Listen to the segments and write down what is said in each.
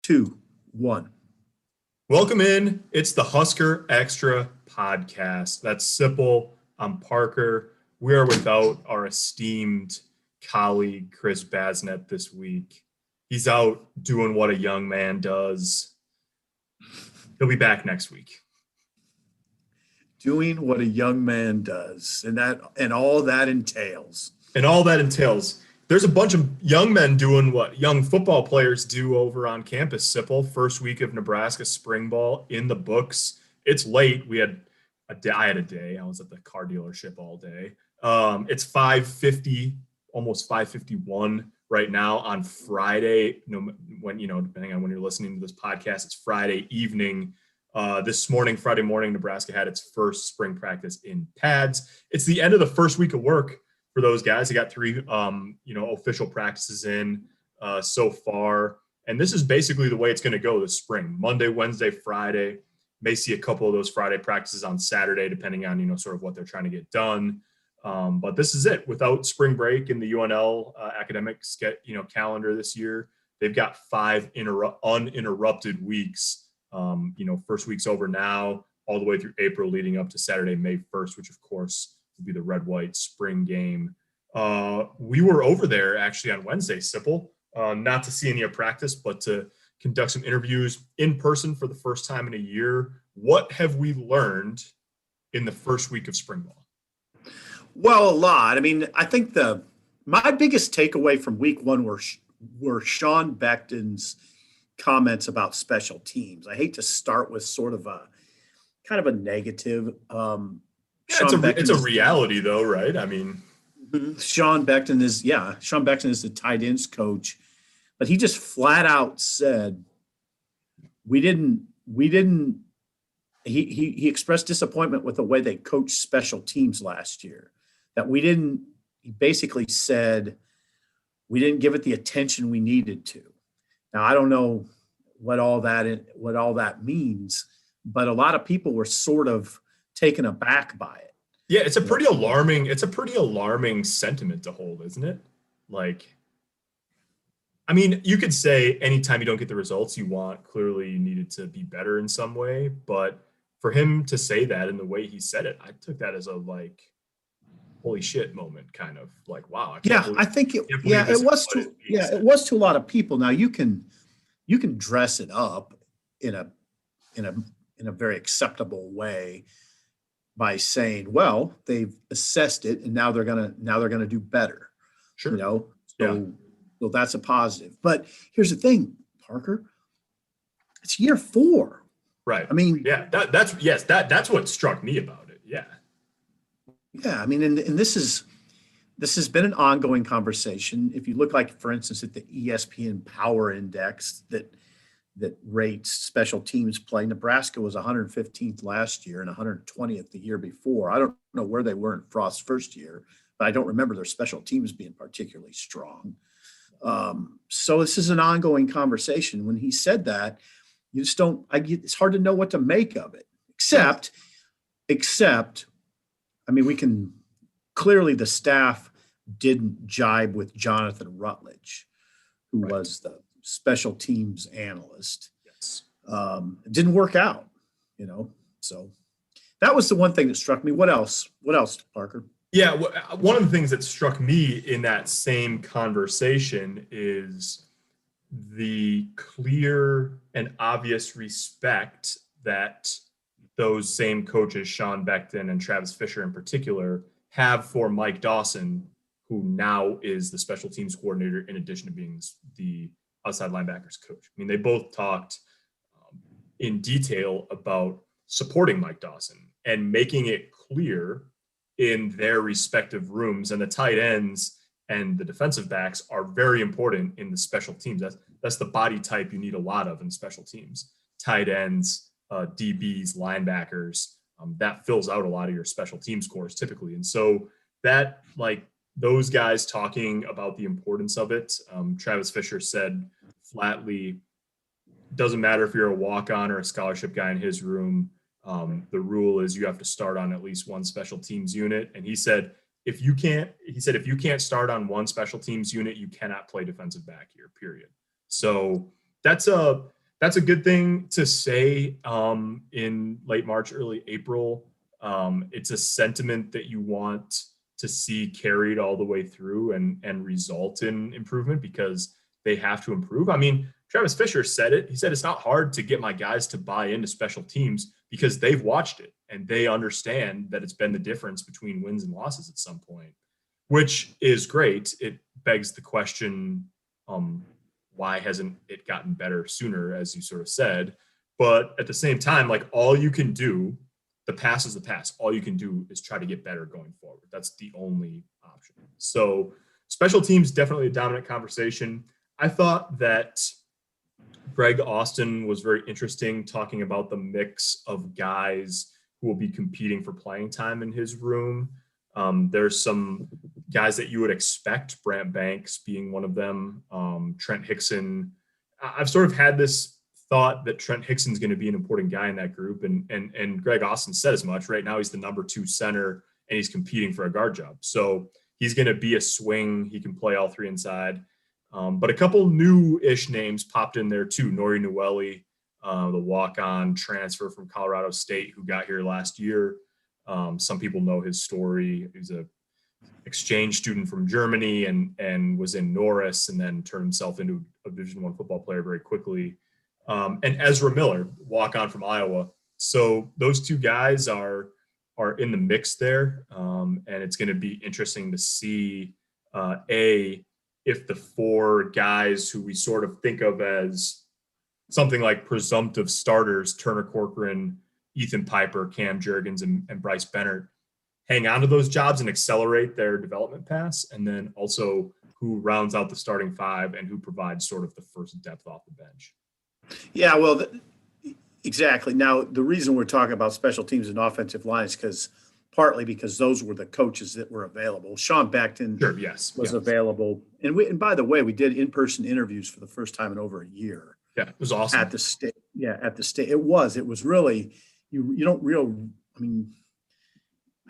2, 1. Welcome in. It's the Husker Extra podcast. That's Sipple. I'm Parker. We are without our esteemed colleague, Chris Basnet, this week. He's out doing what a young man does. He'll be back next week. Doing what a young man does, and all that entails. There's a bunch of young men doing what young football players do over on campus. Sipple, first week of Nebraska spring ball in the books. It's late. I had a day. I was at the car dealership all day. It's 5:50, almost 5:51 right now on Friday. Depending on when you're listening to this podcast, it's Friday evening. Friday morning, Nebraska had its first spring practice in pads. It's the end of the first week of work for those guys. They got 3, official practices in so far. And this is basically the way it's going to go this spring. Monday, Wednesday, Friday. May see a couple of those Friday practices on Saturday, depending on, sort of what they're trying to get done. But this is it. Without spring break in the UNL academic calendar this year, they've got 5 uninterrupted weeks. First week's over now, all the way through April, leading up to Saturday, May 1st, which of course will be the red-white spring game. We were over there actually on Wednesday, Sipple, not to see any of practice, but to conduct some interviews in person for the first time in a year. What have we learned in the first week of spring ball? Well, a lot. I mean, I think my biggest takeaway from week 1 were Sean Beckton's comments about special teams. I hate to start with sort of a kind of a negative. It's a reality though, right? I mean, Sean Beckton is the tight ends coach, but he just flat out said he expressed disappointment with the way they coached special teams last year. He basically said we didn't give it the attention we needed to. Now, I don't know what all that means, but a lot of people were sort of taken aback by it. Yeah, it's a pretty alarming sentiment to hold, isn't it? Like, I mean, you could say anytime you don't get the results you want, clearly you needed to be better in some way. But for him to say that in the way he said it, I took that as a holy shit moment, kind of like, wow. It was to a lot of people. Now you can dress it up in a very acceptable way by saying, well, they've assessed it and now they're gonna do better. Sure. So that's a positive. But here's the thing, Parker. It's year 4. Right. I mean, yeah, that's what struck me about it. Yeah. Yeah. I mean, and this has been an ongoing conversation. If you look for instance, at the ESPN Power Index that rates special teams play, Nebraska was 115th last year and 120th the year before. I don't know where they were in Frost's first year, but I don't remember their special teams being particularly strong. So this is an ongoing conversation. When he said that, it's hard to know what to make of it, except, I mean, we can clearly, the staff didn't jibe with Jonathan Rutledge, who was the special teams analyst. Yes. It didn't work out, so that was the one thing that struck me. What else, Parker? Yeah. One of the things that struck me in that same conversation is the clear and obvious respect that those same coaches, Sean Beckton and Travis Fisher in particular, have for Mike Dawson, who now is the special teams coordinator in addition to being the outside linebackers coach. I mean, they both talked in detail about supporting Mike Dawson and making it clear in their respective rooms. And the tight ends and the defensive backs are very important in the special teams. That's the body type you need a lot of in special teams. Tight ends, DBs, linebackers, that fills out a lot of your special teams cores typically. And so that, those guys talking about the importance of it, Travis Fisher said flatly, doesn't matter if you're a walk-on or a scholarship guy in his room. The rule is you have to start on at least one special teams unit. And he said, if you can't start on one special teams unit, you cannot play defensive back here, period. So that's that's a good thing to say in late March, early April. It's a sentiment that you want to see carried all the way through and result in improvement because they have to improve. I mean, Travis Fisher said it. He said it's not hard to get my guys to buy into special teams because they've watched it and they understand that it's been the difference between wins and losses at some point, which is great. It begs the question, why hasn't it gotten better sooner, as you sort of said? But at the same time, like all you can do, the past is the past. All you can do is try to get better going forward. That's the only option. So special teams, definitely a dominant conversation. I thought that Greg Austin was very interesting talking about the mix of guys who will be competing for playing time in his room. There's some guys that you would expect, Brant Banks being one of them, Trent Hickson. I've sort of had this thought that Trent Hickson's going to be an important guy in that group, and Greg Austin said as much. Right now he's the number 2 center, and he's competing for a guard job. So he's going to be a swing. He can play all 3 inside. But a couple new-ish names popped in there too. Nori Newelli, the walk-on transfer from Colorado State who got here last year. Some people know his story. He's a exchange student from Germany and was in Norris and then turned himself into a Division I football player very quickly. And Ezra Miller, walk-on from Iowa. So those 2 guys are in the mix there. And it's going to be interesting to see, if the 4 guys who we sort of think of as something like presumptive starters, Turner Corcoran, Ethan Piper, Cam Jurgens, and Bryce Bennett, hang on to those jobs and accelerate their development paths, and then also who rounds out the starting 5 and who provides sort of the first depth off the bench. Yeah, well, exactly. Now, the reason we're talking about special teams and offensive line is partly because those were the coaches that were available. Sean Beckton was available. And by the way, we did in-person interviews for the first time in over a year. Yeah, it was awesome. At the state. Yeah, at the state. It was really, you don't I mean,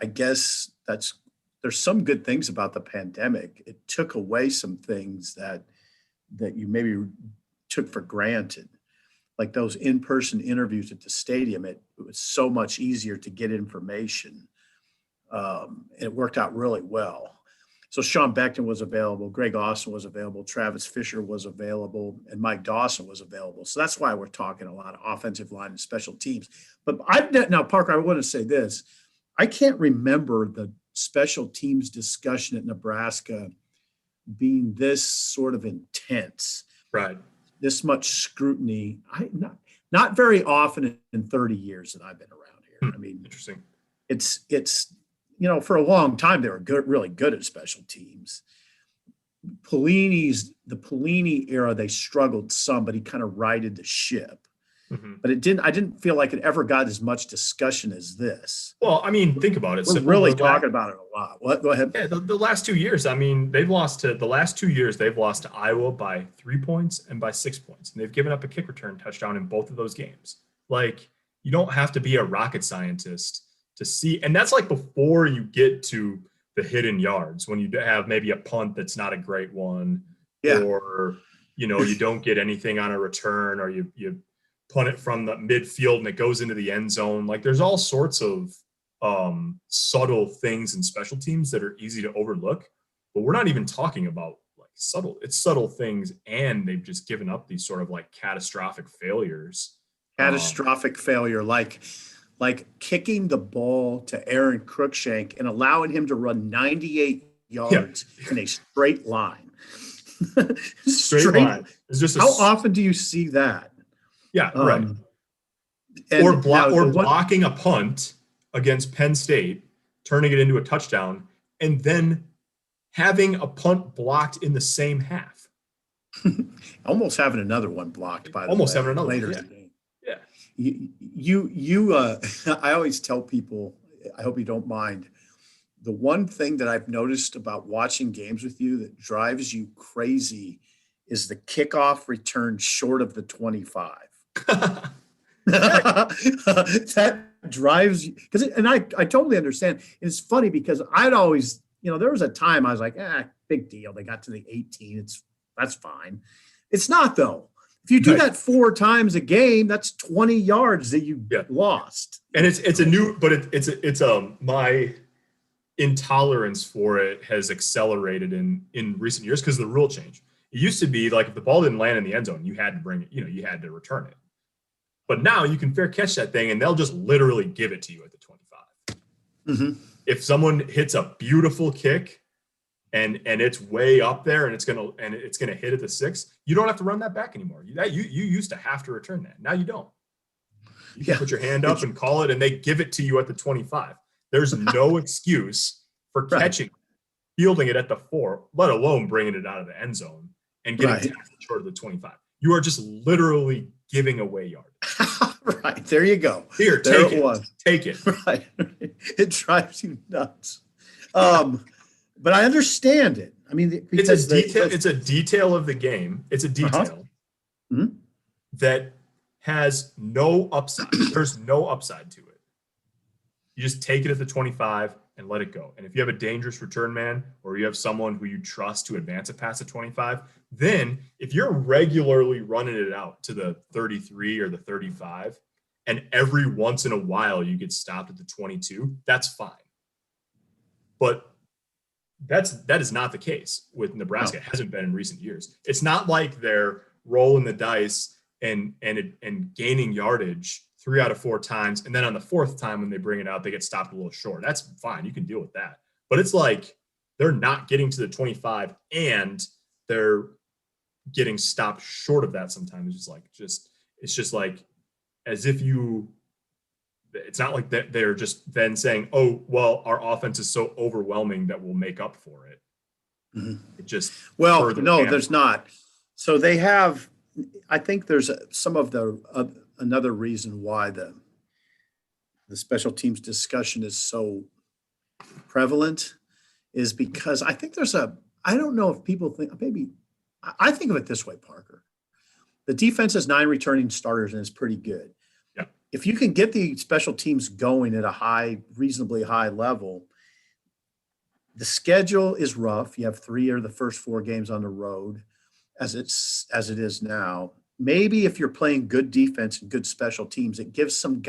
I guess there's some good things about the pandemic. It took away some things that you maybe took for granted. Like those in-person interviews at the stadium, it was so much easier to get information. It worked out really well. So Sean Beckton was available, Greg Austin was available, Travis Fisher was available, and Mike Dawson was available. So that's why we're talking a lot of offensive line and special teams. But now, Parker, I want to say this. I can't remember the special teams discussion at Nebraska being this sort of intense. Right. This much scrutiny. Not very often in 30 years that I've been around here. I mean, interesting. It's for a long time they were really good at special teams. The Pelini era, they struggled some, but he kind of righted the ship. Mm-hmm. But I didn't feel like it ever got as much discussion as this. Well, I mean, think about it. We're really talking about it a lot. What? Go ahead. Yeah, the last 2 years, I mean, they've lost to Iowa by 3 points and by 6 points. And they've given up a kick return touchdown in both of those games. Like, you don't have to be a rocket scientist to see. And that's like before you get to the hidden yards, when you have maybe a punt that's not a great one. Yeah. Or, you don't get anything on a return, or you punt it from the midfield and it goes into the end zone. Like there's all sorts of subtle things in special teams that are easy to overlook, but we're not even talking about like subtle things. And they've just given up these sort of like catastrophic failures. Failure, like kicking the ball to Aaron Cruikshank and allowing him to run 98 yards in a straight line. Straight line. It's just how often do you see that? Yeah, right. Or blocking a punt against Penn State, turning it into a touchdown, and then having a punt blocked in the same half. Almost having another one blocked, by the way. Almost having another later one. in the game. Yeah. I always tell people, I hope you don't mind, the one thing that I've noticed about watching games with you that drives you crazy is the kickoff return short of the 25. That drives you, and I totally understand. It's funny because I'd always, there was a time I was like, big deal. They got to the 18. That's fine. It's not though. If you do Right. that 4 times a game, that's 20 yards that you lost. And it's a new, but it's my intolerance for it has accelerated in recent years because of the rule change. It used to be like if the ball didn't land in the end zone, you had to bring it, you had to return it. But now you can fair catch that thing and they'll just literally give it to you at the 25. Mm-hmm. If someone hits a beautiful kick and it's way up there and it's gonna hit at the 6, you don't have to run that back anymore. You used to have to return that. Now you don't. You can put your hand up and call it, and they give it to you at the 25. There's no excuse for catching, fielding it at the 4, let alone bringing it out of the end zone and getting tackled short of the 25. You are just literally giving away yard. Right. There you go. Here, take it. Take it. Right. It drives you nuts. But I understand it. I mean, it's a detail of the game. It's a detail that has no upside. There's no upside to it. You just take it at the 25 and let it go. And if you have a dangerous return man or you have someone who you trust to advance it past the 25, then if you're regularly running it out to the 33 or the 35, and every once in a while you get stopped at the 22, that's fine. But that is not the case with Nebraska. No. It hasn't been in recent years. It's not like they're rolling the dice and gaining yardage 3 out of 4 times, and then on the 4th time when they bring it out, they get stopped a little short. That's fine. You can deal with that. But it's like they're not getting to the 25 and they're getting stopped short of that sometimes. It's just like as if it's not like that they're just then saying, oh, well, our offense is so overwhelming that we'll make up for it. Mm-hmm. It just there's not. So they have, I think there's another reason why the special teams discussion is so prevalent is because I think I don't know if people think, maybe I think of it this way, Parker. The defense has 9 returning starters and it's pretty good. Yeah. If you can get the special teams going at a reasonably high level, the schedule is rough. You have 3 of the first 4 games on the road as it is now. Maybe if you're playing good defense and good special teams, it gives some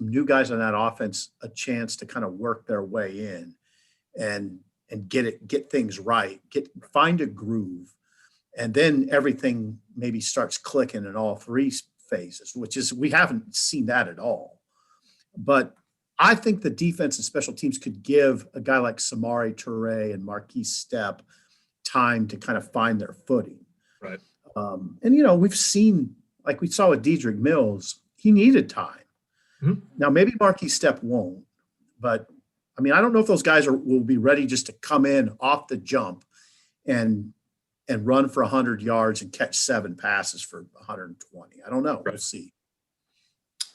new guys on that offense a chance to kind of work their way in and get things right, find a groove. And then everything maybe starts clicking in all 3 phases, we haven't seen that at all. But I think the defense and special teams could give a guy like Samori Toure and Marquise Stepp time to kind of find their footing. Right. And, we've seen, like we saw with Dedrick Mills, he needed time. Mm-hmm. Now, maybe Marquise Stepp won't, but I mean, I don't know if those guys will be ready just to come in off the jump and run for 100 yards and catch 7 passes for 120. I don't know. Right. We'll see.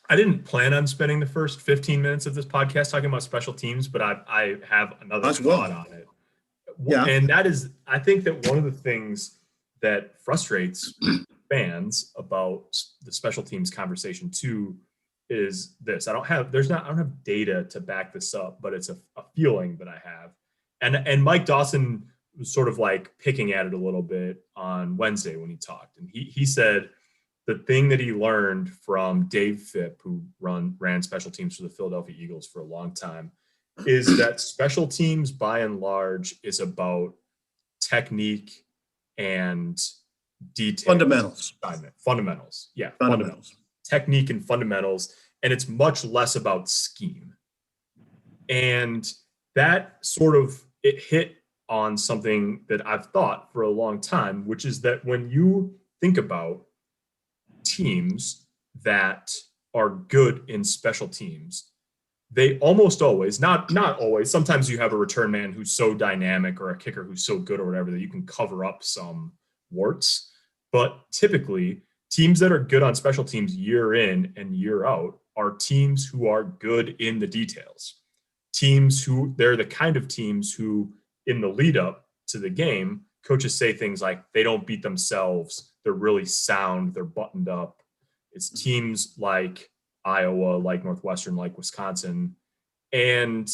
I didn't plan on spending the first 15 minutes of this podcast talking about special teams, but I have another thought on it. Yeah. And that is, I think that one of the things that frustrates fans about the special teams conversation too is this. I don't have data to back this up, but it's a feeling that I have. And Mike Dawson was sort of like picking at it a little bit on Wednesday when he talked. And he said the thing that he learned from Dave Phipp, who ran special teams for the Philadelphia Eagles for a long time, is that special teams by and large is about technique and detail. Fundamentals. Yeah. Fundamentals. Technique and fundamentals. And it's much less about scheme. And that sort of, it hit on something that I've thought for a long time, which is that when you think about teams that are good in special teams, they almost always, not always, sometimes you have a return man who's so dynamic or a kicker who's so good or whatever that you can cover up some warts. But typically, teams that are good on special teams year in and year out are teams who are good in the details. They're the kind of teams who, in the lead up to the game, coaches say things like they don't beat themselves, they're really sound, they're buttoned up. It's teams like Iowa, like Northwestern, like Wisconsin. And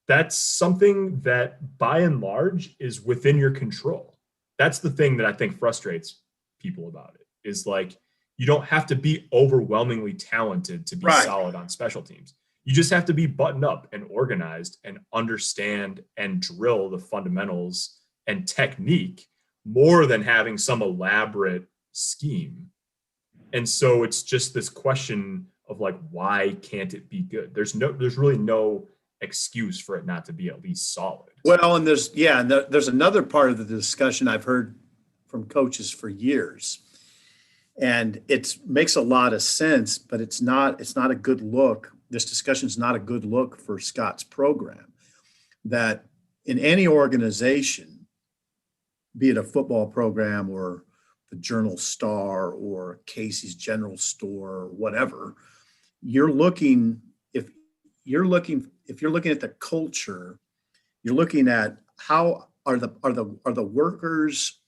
that's something that by and large is within your control. That's the thing that I think frustrates people about it, is like, you don't have to be overwhelmingly talented to be Right. solid on special teams. You just have to be buttoned up and organized and understand and drill the fundamentals and technique more than having some elaborate scheme. And so it's just this question of like, why can't it be good? There's really no excuse for it not to be at least solid. Well, and there's another part of the discussion I've heard from coaches for years, and it makes a lot of sense, but it's not a good look. This discussion is not a good look for Scott's program. That in any organization, be it a football program or the Journal Star or Casey's General Store or whatever, if you're looking at the culture, you're looking at how are the workers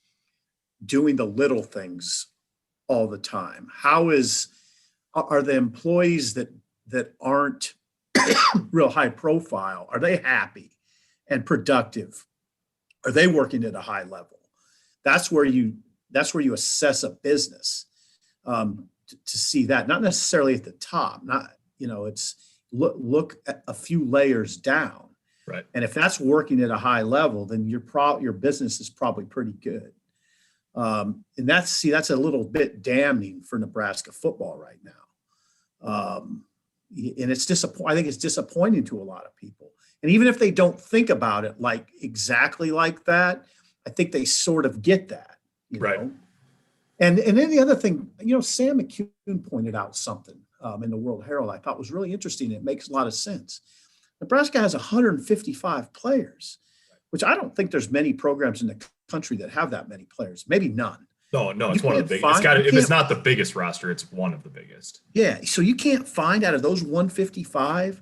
doing the little things all the time? Are the employees that aren't real high profile, are they happy and productive? Are they working at a high level? That's where you assess a business, to see that, not necessarily at the top, it's look at a few layers down. Right. And if that's working at a high level, then your business is probably pretty good. And that's a little bit damning for Nebraska football right now. And it's disappointing. I think it's disappointing to a lot of people. And even if they don't think about it like exactly like that, I think they sort of get that, right. know? And then the other thing, Sam McCune pointed out something in the World Herald I thought was really interesting. It makes a lot of sense. Nebraska has 155 players, which I don't think there's many programs in the country that have that many players. Maybe none. No, it's one of the biggest. If it's not the biggest roster, it's one of the biggest. Yeah. So you can't find out of those 155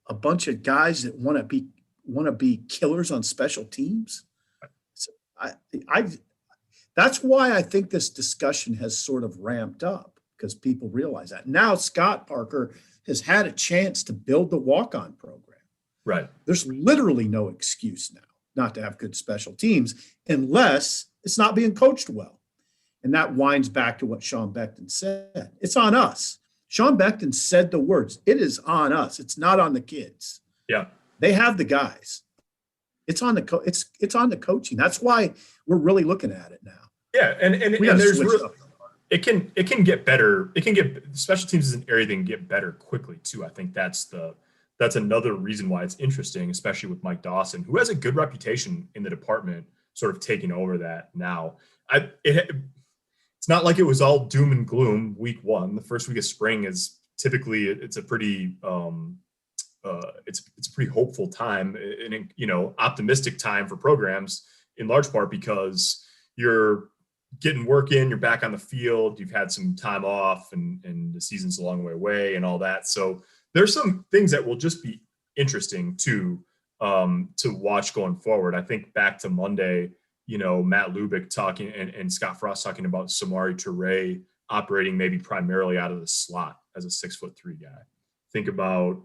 a bunch of guys that want to be killers on special teams. So that's why I think this discussion has sort of ramped up, because people realize that. Now Scott Parker has had a chance to build the walk-on program. Right. There's literally no excuse now not to have good special teams unless it's not being coached well. And that winds back to what Sean Beckton said. It's on us. Sean Beckton said the words, it is on us. It's not on the kids. Yeah. They have the guys. It's on the it's on the coaching. That's why we're really looking at it now. Yeah, and there's it can get better. Special teams is an area that can get better quickly too. I think that's another reason why it's interesting, especially with Mike Dawson, who has a good reputation in the department, sort of taking over that now. It's not like it was all doom and gloom week one. The first week of spring is typically it's a pretty it's a pretty hopeful time and optimistic time for programs, in large part because you're getting work in, you're back on the field, you've had some time off, and the season's a long way away and all that. So there's some things that will just be interesting to watch going forward. I think back to Monday, Matt Lubick talking and Scott Frost talking about Samori Toure operating maybe primarily out of the slot as a 6'3" guy. Think about,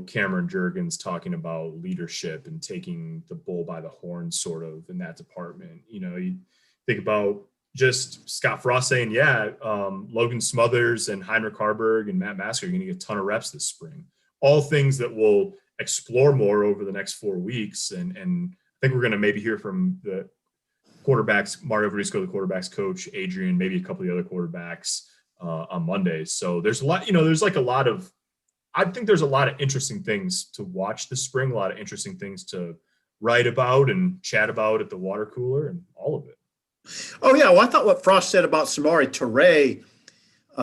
Cameron Jurgens talking about leadership and taking the bull by the horn sort of in that department. You think about just Scott Frost saying, Logan Smothers and Heinrich Harburg and Matt Masker are going to get a ton of reps this spring. All things that we'll explore more over the next 4 weeks. And I think we're going to maybe hear from the quarterbacks, Mario Varisco, the quarterbacks coach, Adrian, maybe a couple of the other quarterbacks on Monday. So there's a lot, I think there's a lot of interesting things to watch this spring, a lot of interesting things to write about and chat about at the water cooler and all of it. Oh, yeah. Well, I thought what Frost said about Samori Toure,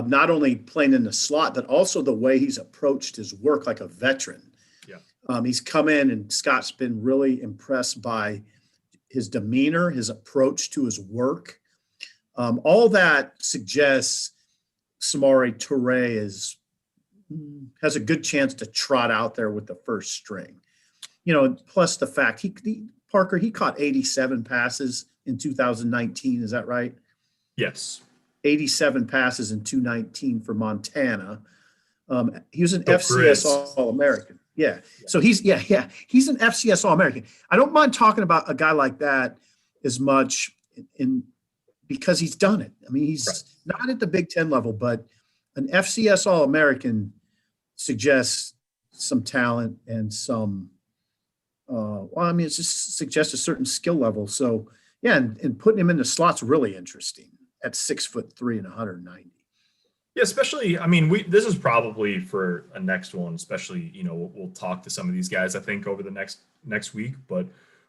not only playing in the slot, but also the way he's approached his work like a veteran. Yeah. He's come in, and Scott's been really impressed by his demeanor, his approach to his work. All that suggests Samori Toure has a good chance to trot out there with the first string. Plus the fact he caught 87 passes in 2019. Is that right? Yes. 87 passes in 2019 for Montana. He was an FCS All-American. Yeah. So he's an FCS All-American. I don't mind talking about a guy like that as much in because he's done it. I mean, he's Right. not at the Big Ten level, but an FCS All-American suggests some talent and some, it just suggests a certain skill level. So, yeah, and putting him in the slot's really interesting at 6'3" and 190. Yeah, especially, I mean, this is probably for a next one, especially, we'll talk to some of these guys, I think, over the next week. But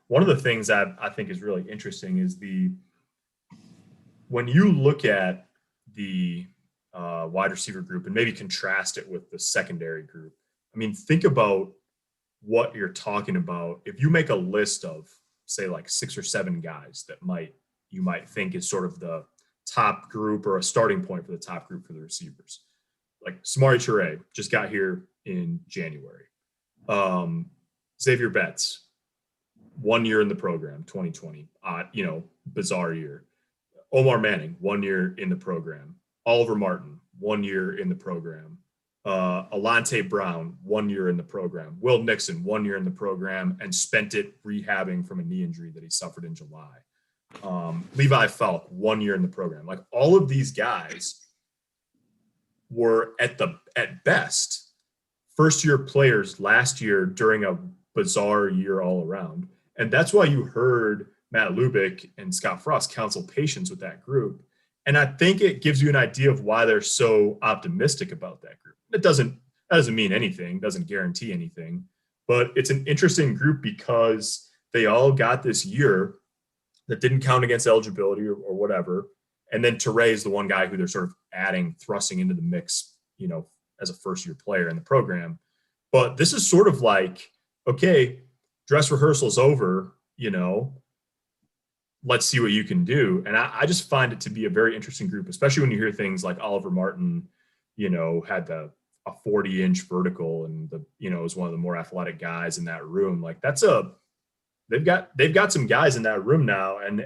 one of the things that I think is really interesting is when you look at the wide receiver group and maybe contrast it with the secondary group. I mean, think about what you're talking about. If you make a list of, say, like 6 or 7 guys that you might think is sort of the top group or a starting point for the top group for the receivers. Like Samari Toure just got here in January. Xavier Betts, 1 year in the program, 2020, bizarre year. Omar Manning, 1 year in the program. Oliver Martin, 1 year in the program. Alante Brown, 1 year in the program. Will Nixon, 1 year in the program and spent it rehabbing from a knee injury that he suffered in July. Levi Falk, 1 year in the program. Like all of these guys were at best first-year players last year during a bizarre year all around. And that's why you heard Matt Lubick and Scott Frost counsel patience with that group. And I think it gives you an idea of why they're so optimistic about that group. That doesn't mean anything, doesn't guarantee anything, but it's an interesting group because they all got this year that didn't count against eligibility or whatever. And then Toure is the one guy who they're sort of thrusting into the mix, as a first-year player in the program. But this is sort of like, okay, dress rehearsal's over, let's see what you can do. And I just find it to be a very interesting group, especially when you hear things like Oliver Martin, had a 40-inch vertical and is one of the more athletic guys in that room. Like they've got some guys in that room now, and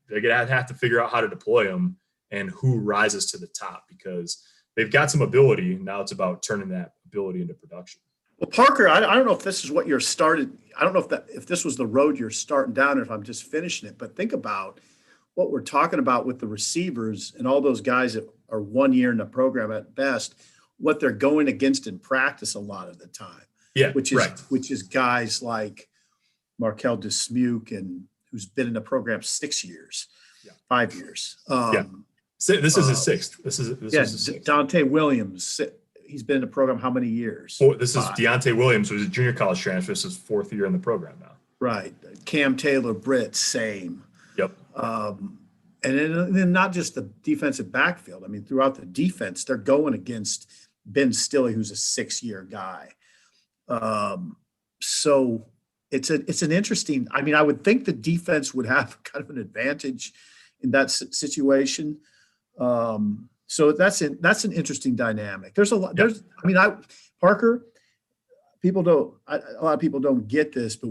they're gonna have to figure out how to deploy them and who rises to the top because they've got some ability. Now it's about turning that ability into production. Well, Parker, I don't know if this is what you're started. I don't know if this was the road you're starting down or if I'm just finishing it, but think about what we're talking about with the receivers and all those guys that are 1 year in the program at best, what they're going against in practice a lot of the time. Yeah, which is guys like Markel Dismuke and who's been in the program 6 years, 5 years. So this is his sixth. This is his sixth. Dante Williams. He's been in the program how many years? This is Deontay Williams, who's a junior college transfer. This is 4th year in the program now. Right. Cam Taylor Britt, same. Yep. And then not just the defensive backfield. I mean, throughout the defense, they're going against Ben Stilley, who's a 6-year guy. So it's an interesting. I mean, I would think the defense would have kind of an advantage in that situation. So that's an interesting dynamic. There's a lot. Parker. A lot of people don't get this, but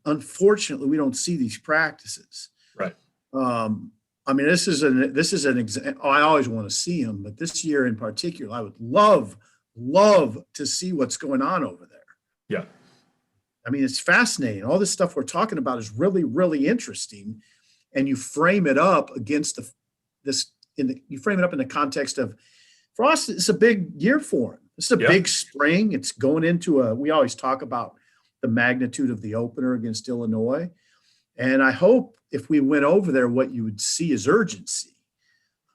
unfortunately, we don't see these practices. Right. This is an example. I always want to see them, but this year in particular, I would love to see what's going on over there. Yeah. I mean, it's fascinating. All this stuff we're talking about is really, really interesting. And you frame it up against you frame it up in the context of, for us, it's a big year for him. This is a big spring. It's going into we always talk about the magnitude of the opener against Illinois. And I hope if we went over there, what you would see is urgency.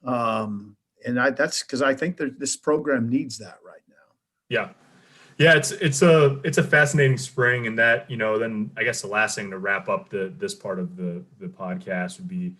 That's because I think this program needs that right now. Yeah. Yeah, it's a fascinating spring, and that, then I guess the last thing to wrap up this part of the podcast would be,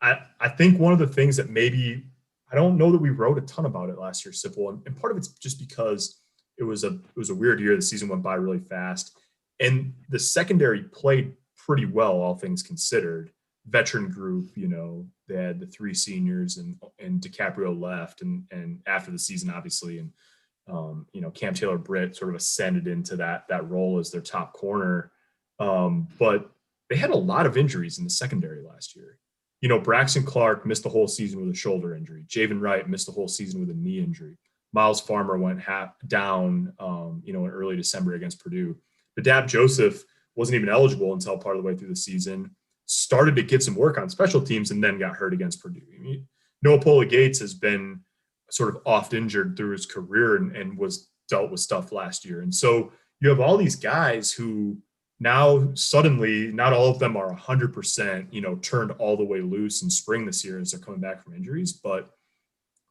I think one of the things that maybe, I don't know that we wrote a ton about it last year, Sipple, and part of it's just because it was a weird year. The season went by really fast, and the secondary played pretty well, all things considered. Veteran group, they had the 3 seniors and DiCaprio left, and after the season, obviously, and Cam Taylor Britt sort of ascended into that role as their top corner. But they had a lot of injuries in the secondary last year. Braxton Clark missed the whole season with a shoulder injury. Javen Wright missed the whole season with a knee injury. Miles Farmer went down, in early December against Purdue. Badab Joseph wasn't even eligible until part of the way through the season. started to get some work on special teams and then got hurt against Purdue. I mean, Noah Pola Gates has been sort of oft injured through his career and was dealt with stuff last year. And so you have all these guys who now suddenly, not all of them are 100%, turned all the way loose in spring this year as they're coming back from injuries. But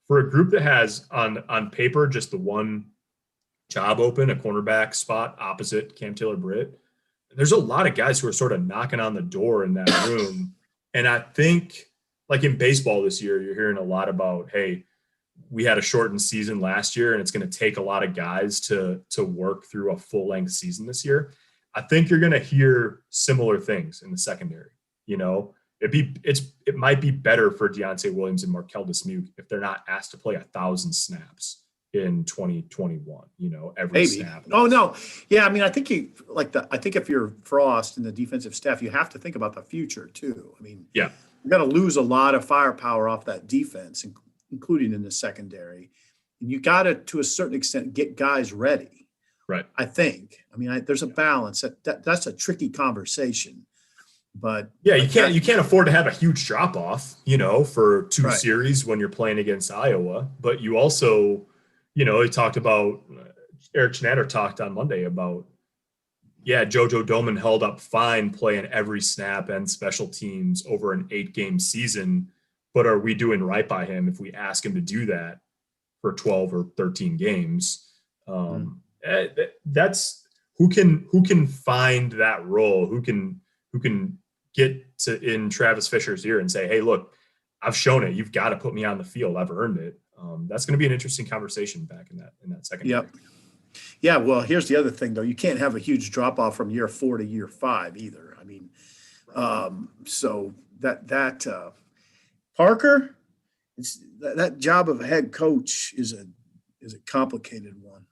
for a group that has on paper just the one job open, a cornerback spot opposite Cam Taylor-Britt, there's a lot of guys who are sort of knocking on the door in that room. And I think, like in baseball this year, you're hearing a lot about, hey, we had a shortened season last year and it's going to take a lot of guys to work through a full-length season this year. I think you're going to hear similar things in the secondary. It might be better for Deontay Williams and Markel Dismuke if they're not asked to play 1,000 snaps in 2021, every Maybe. snap. Oh, no. Yeah, I mean, I think if you're Frost and the defensive staff, you have to think about the future too. I mean, Yeah. you're going to lose a lot of firepower off that defense, including in the secondary. And you got to a certain extent, get guys ready. Right. I think. I mean, there's a balance. That's a tricky conversation. But yeah, you can't afford to have a huge drop off, for two Right. series when you're playing against Iowa. But you also, he talked about Eric Schnatter talked on Monday about, JoJo Doman held up fine playing every snap and special teams over an 8-game season. But are we doing right by him if we ask him to do that for 12 or 13 games? That's who can find that role, who can get to in Travis Fisher's ear and say, hey, look, I've shown it. You've got to put me on the field. I've earned it. That's going to be an interesting conversation back in that second. Yep. Yeah. Well, here's the other thing though. You can't have a huge drop off from year 4 to year 5 either. I mean, so that Parker, that job of head coach is a complicated one.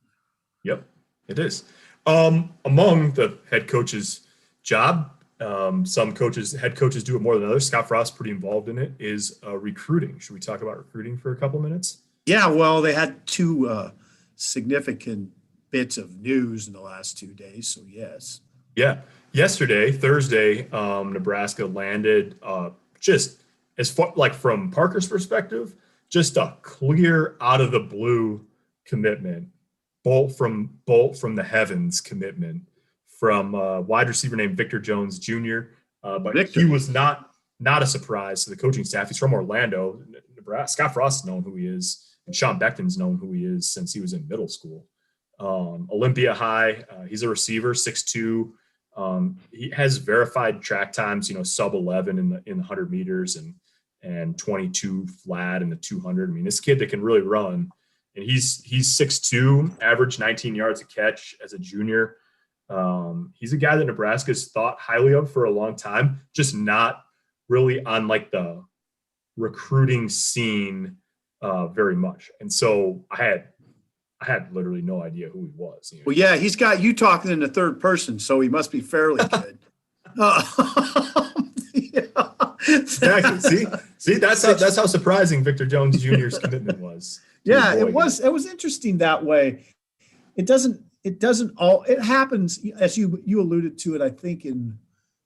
Yep, it is. Among the head coach's job, some head coaches do it more than others. Scott Frost, pretty involved in it, is recruiting. Should we talk about recruiting for a couple minutes? Yeah, well, they had 2 significant bits of news in the last 2 days, so yes. Yeah. Yesterday, Thursday, Nebraska landed just as far, like from Parker's perspective, just a clear out of the blue commitment, bolt from the heavens commitment from wide receiver named Victor Jones Jr. But Victor. He was not a surprise to the coaching staff. He's from Orlando, Nebraska. Scott Frost has known who he is, and Sean Beckton's known who he is since he was in middle school. Olympia High, he's a receiver, 6'2". He has verified track times, sub 11 in the 100 meters and 22 flat in the 200. I mean, this kid that can really run, and he's 6'2", average 19 yards a catch as a junior. He's a guy that Nebraska's thought highly of for a long time, just not really on like the recruiting scene very much. And so I had literally no idea who he was. Well, yeah, he's got you talking in the third person, so he must be fairly good. Exactly. See, that's how surprising Victor Jones Jr.'s commitment was. Yeah, it was interesting that way. It happens, as you alluded to it, I think in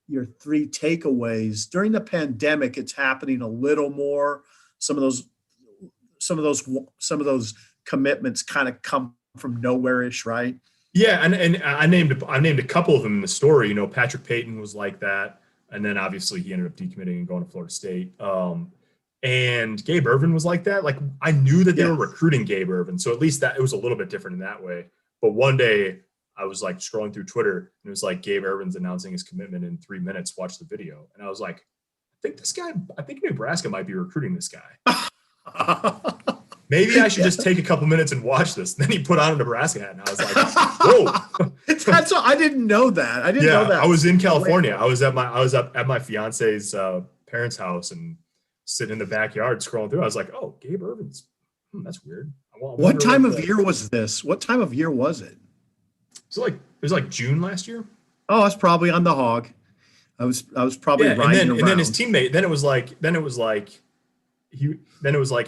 your 3 takeaways. During the pandemic, it's happening a little more. Some of those commitments kind of come from nowhere-ish, right? Yeah, and I named a couple of them in the story. Patrick Payton was like that, and then obviously he ended up decommitting and going to Florida State. And Gabe Ervin was like that. Like, I knew that they were recruiting Gabe Ervin, so at least that it was a little bit different in that way. But one day I was like scrolling through Twitter, and it was like Gabe Ervin's announcing his commitment in 3 minutes. Watch the video, and I was like, I think Nebraska might be recruiting this guy. Maybe I should just take a couple minutes and watch this. And then he put on a Nebraska hat, and I was like, "Whoa!" I didn't know that. I didn't know that. I was in California. I was up at my fiance's parents' house and sitting in the backyard scrolling through. I was like, "Oh, Gabe Ervin's. That's weird." What time of year was this? What time of year was it? So it was like June last year. Oh, I was probably on the hog. I was probably riding around. And then his teammate. Then it was like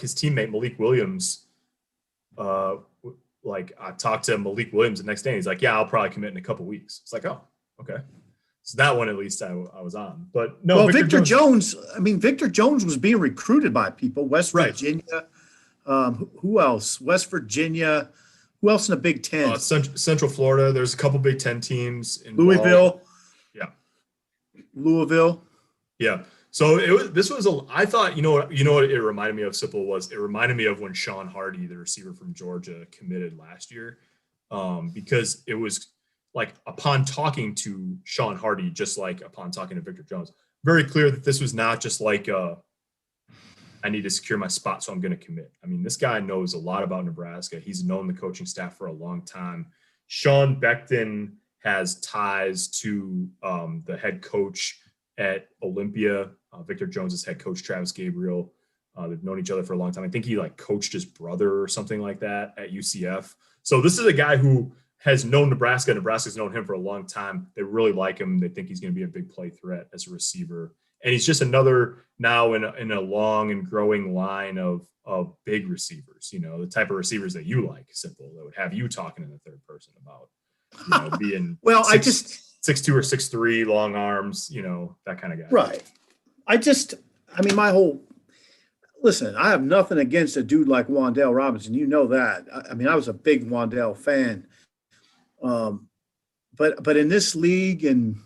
his teammate Malik Williams. I talked to Malik Williams the next day. And he's like, "Yeah, I'll probably commit in a couple weeks." It's like, "Oh, okay." So that one, at least I was on, but no, Well, Victor Jones, Victor Jones was being recruited by people, West right. Virginia. Who else? West Virginia. Who else in the Big Ten? Central Florida. There's a couple Big Ten teams involved. Louisville. Yeah. Louisville. Yeah. So I thought, you know what it reminded me of, Sipple, was it reminded me of when Sean Hardy, the receiver from Georgia, committed last year. Because it was like, upon talking to Sean Hardy, just like upon talking to Victor Jones, very clear that this was not just like, I need to secure my spot, so I'm going to commit. I mean, this guy knows a lot about Nebraska. He's known the coaching staff for a long time. Sean Beckton has ties to the head coach at Olympia, Victor Jones's head coach, Travis Gabriel. They've known each other for a long time. I think he coached his brother or something like that at UCF. So this is a guy who has known Nebraska. Nebraska's known him for a long time. They really like him. They think he's going to be a big play threat as a receiver. And he's just another now in a long and growing line of big receivers, the type of receivers that you like, Simple, that would have you talking in the third person about, being well, 6'2" or 6'3", long arms, that kind of guy. Right. Listen, I have nothing against a dude like Wan'Dale Robinson. You know that. I was a big Wan'Dale fan. But in this league and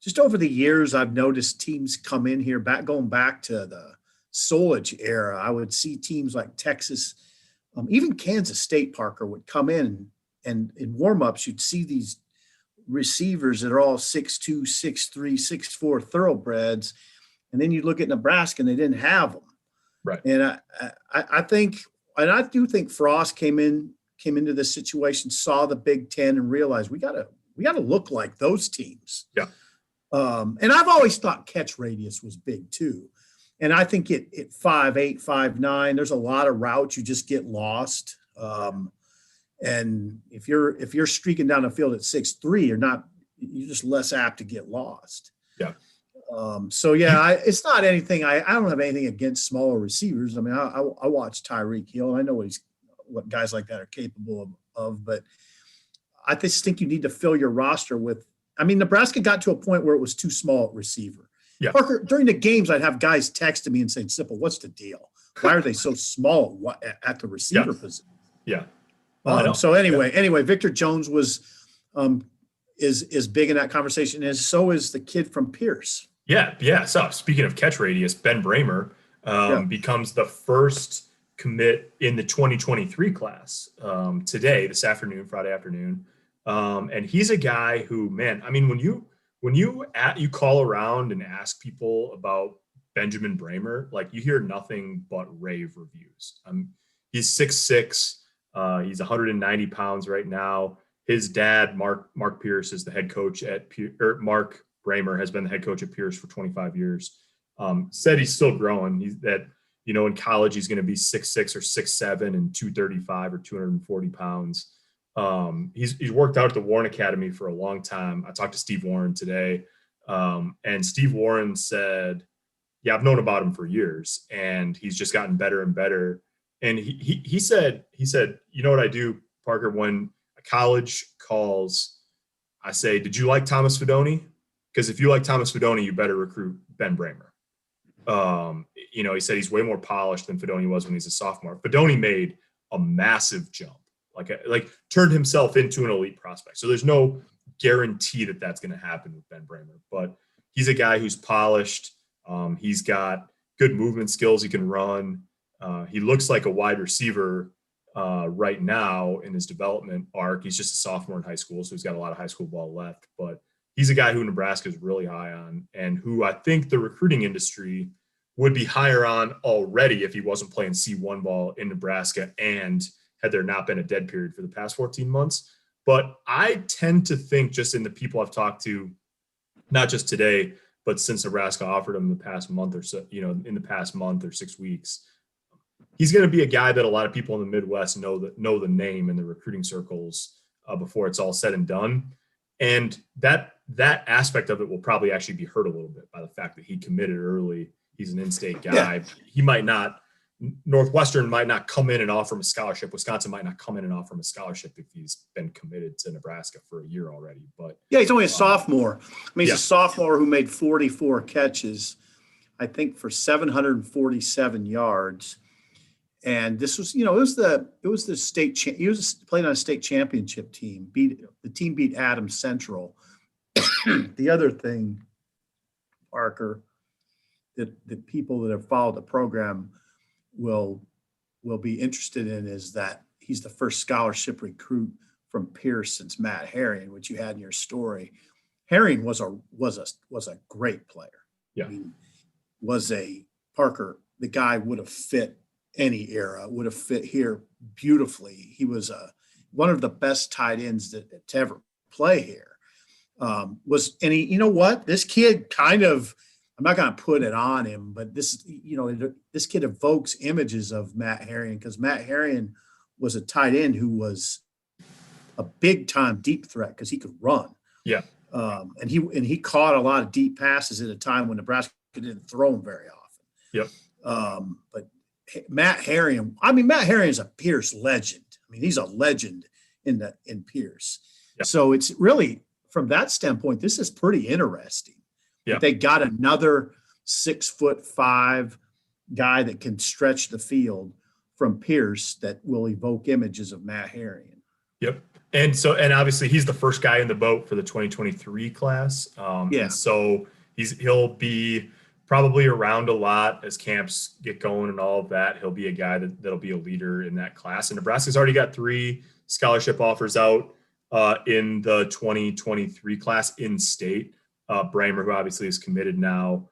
just over the years, I've noticed teams come in here going back to the Solich era. I would see teams like Texas, even Kansas State, Parker, would come in and in warmups, you'd see these receivers that are all 6'2", 6'3", 6'4" thoroughbreds. And then you look at Nebraska and they didn't have them. Right. And I think, and I do think Frost came into this situation, saw the Big Ten and realized we gotta look like those teams. Yeah. And I've always thought catch radius was big too. And I think at 5'8", 5'9", there's a lot of routes you just get lost. And if you're streaking down the field at 6'3", you're just less apt to get lost. Yeah. It's not anything. I don't have anything against smaller receivers. I watch Tyreek Hill. I know what guys like that are capable of, but I just think you need to fill your roster with. Nebraska got to a point where it was too small at receiver. Yeah. Parker, during the games, I'd have guys texting me and saying, "Simple, what's the deal? Why are they so small at the receiver position?" Yeah. Anyway, Victor Jones is big in that conversation, and so is the kid from Pierce. Yeah. So speaking of catch radius, Ben Brahmer becomes the first commit in the 2023 class this afternoon, Friday afternoon. And he's a guy who, man, when you call around and ask people about Benjamin Brahmer, you hear nothing but rave reviews. He's 6'6". He's 190 pounds right now. His dad, Mark Pierce, is the head coach Mark Brahmer has been the head coach at Pierce for 25 years. Said he's still growing. In college, he's going to be 6'6" or 6'7" and 235 or 240 pounds. He's worked out at the Warren Academy for a long time. I talked to Steve Warren today, and Steve Warren said, "Yeah, I've known about him for years, and he's just gotten better and better." And he said, "You know what I do, Parker? When a college calls, I say, 'Did you like Thomas Fidone? Because if you like Thomas Fidone, you better recruit Ben Brahmer.'" He said he's way more polished than Fidone was when he's a sophomore. Fidone made a massive jump, turned himself into an elite prospect. So there's no guarantee that that's going to happen with Ben Brahmer, but he's a guy who's polished. He's got good movement skills. He can run. He looks like a wide receiver right now in his development arc. He's just a sophomore in high school, so he's got a lot of high school ball left, but he's a guy who Nebraska is really high on, and who I think the recruiting industry would be higher on already if he wasn't playing C1 ball in Nebraska and had there not been a dead period for the past 14 months. But I tend to think, just in the people I've talked to, not just today, but since Nebraska offered him the past month or so, in the past month or 6 weeks, he's going to be a guy that a lot of people in the Midwest know the name in the recruiting circles before it's all said and done. And that aspect of it will probably actually be hurt a little bit by the fact that he committed early. He's an in-state guy. Yeah. He might not Northwestern might not come in and offer him a scholarship. Wisconsin might not come in and offer him a scholarship if he's been committed to Nebraska for a year already. But Yeah, he's only a sophomore. I mean, he's yeah. a sophomore who made 44 catches, I think, for 747 yards. And this was, it was the state. He was playing on a state championship team. The team beat Adams Central. The other thing, Parker, that people that have followed the program will be interested in is that he's the first scholarship recruit from Pierce since Matt Herring, which you had in your story. Herring was a great player. Yeah. I mean, Parker, the guy would have fit any era, would have fit here beautifully. He was one of the best tight ends to ever play here. You know what? This kid kind of, I'm not going to put it on him, but this kid evokes images of Matt Herring, because Matt Herring was a tight end who was a big time deep threat because he could run. Yeah. And he caught a lot of deep passes at a time when Nebraska didn't throw them very often. Yep. But Matt Herring is a Pierce legend. I mean, he's a legend in Pierce. Yep. So it's really, from that standpoint, this is pretty interesting. Yeah. They got another 6'5" guy that can stretch the field from Pierce that will evoke images of Matt Herring. Yep. And obviously he's the first guy in the boat for the 2023 class. Yeah. And so he'll be probably around a lot as camps get going and all of that. He'll be a guy that'll be a leader in that class. And Nebraska's already got 3 scholarship offers out in the 2023 class in state. Brahmer, who obviously is committed now.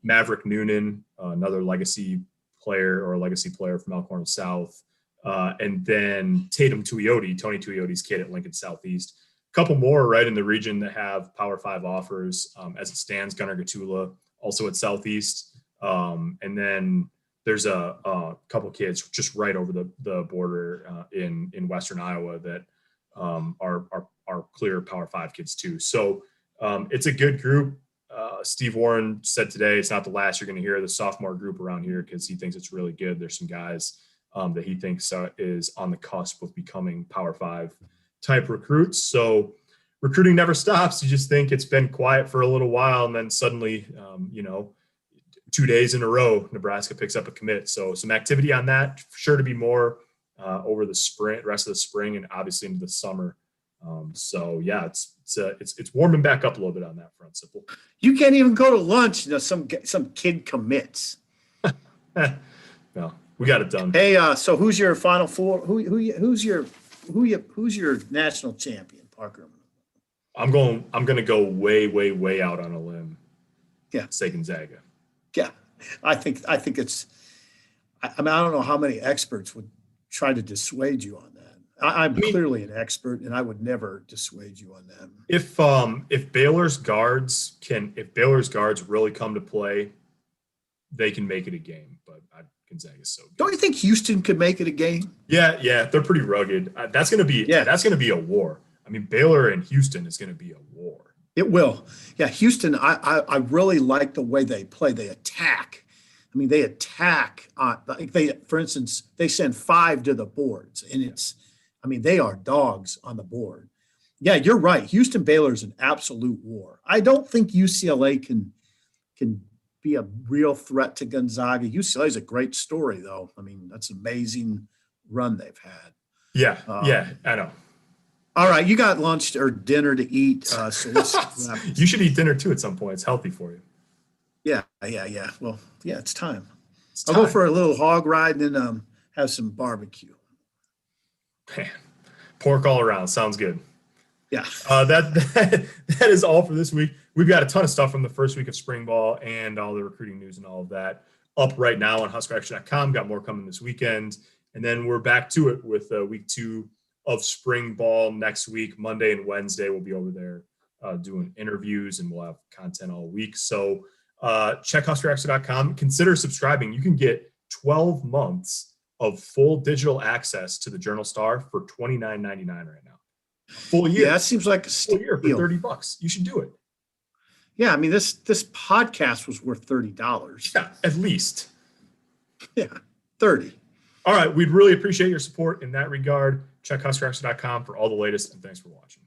Maverick Noonan, another legacy player from Elkhorn South. And then Tatum Tuioti, Tony Tuioti's kid at Lincoln Southeast. A couple more right in the region that have Power 5 offers as it stands. Gunnar Gatula also at Southeast. And then there's a couple kids just right over the border in Western Iowa that are clear Power 5 kids too. So it's a good group. Steve Warren said today it's not the last you're going to hear of the sophomore group around here because he thinks it's really good. There's some guys that he thinks is on the cusp of becoming Power 5 type recruits. So recruiting never stops. You just think it's been quiet for a little while, and then suddenly, 2 days in a row, Nebraska picks up a commit. So some activity on that, sure to be more over the rest of the spring, and obviously into the summer. So yeah, it's warming back up a little bit on that front, Sipple. You can't even go to lunch. Some kid commits. No, we got it done. Hey, so who's your Final Four? Who's your national champion, Parker? I'm going to go way, way, way out on a limb. Yeah, say Gonzaga. Yeah, I think it's. I mean, I don't know how many experts would try to dissuade you on that. I'm clearly an expert, and I would never dissuade you on that. If Baylor's guards really come to play, they can make it a game. But Gonzaga's so good. Don't you think Houston could make it a game? Yeah, they're pretty rugged. That's gonna be a war. I mean, Baylor and Houston is gonna be a war. It will. Yeah, Houston. I really like the way they play. They attack. I mean, they attack. For instance, they send 5 to the boards, and they are dogs on the board. Yeah, you're right. Houston Baylor is an absolute war. I don't think UCLA can be a real threat to Gonzaga. UCLA is a great story, though. I mean, that's an amazing run they've had. Yeah, I know. All right, you got lunch or dinner to eat. So you should eat dinner too at some point. It's healthy for you. Yeah. Well, yeah, it's time. I'll go for a little hog ride and then have some barbecue. Man, pork all around. Sounds good. Yeah. That is all for this week. We've got a ton of stuff from the first week of spring ball and all the recruiting news and all of that up right now on HuskerAction.com. Got more coming this weekend. And then we're back to it with week 2 of spring ball next week. Monday and Wednesday we'll be over there doing interviews, and we'll have content all week. So check HuskerAction.com. Consider subscribing. You can get 12 months of full digital access to the Journal Star for $29.99 right now. Full year. Yeah, that seems like a full year for $30. You should do it. Yeah, I mean this podcast was worth $30. Yeah, at least. Yeah, 30. All right. We'd really appreciate your support in that regard. Check HuskerExtra.com for all the latest, and thanks for watching.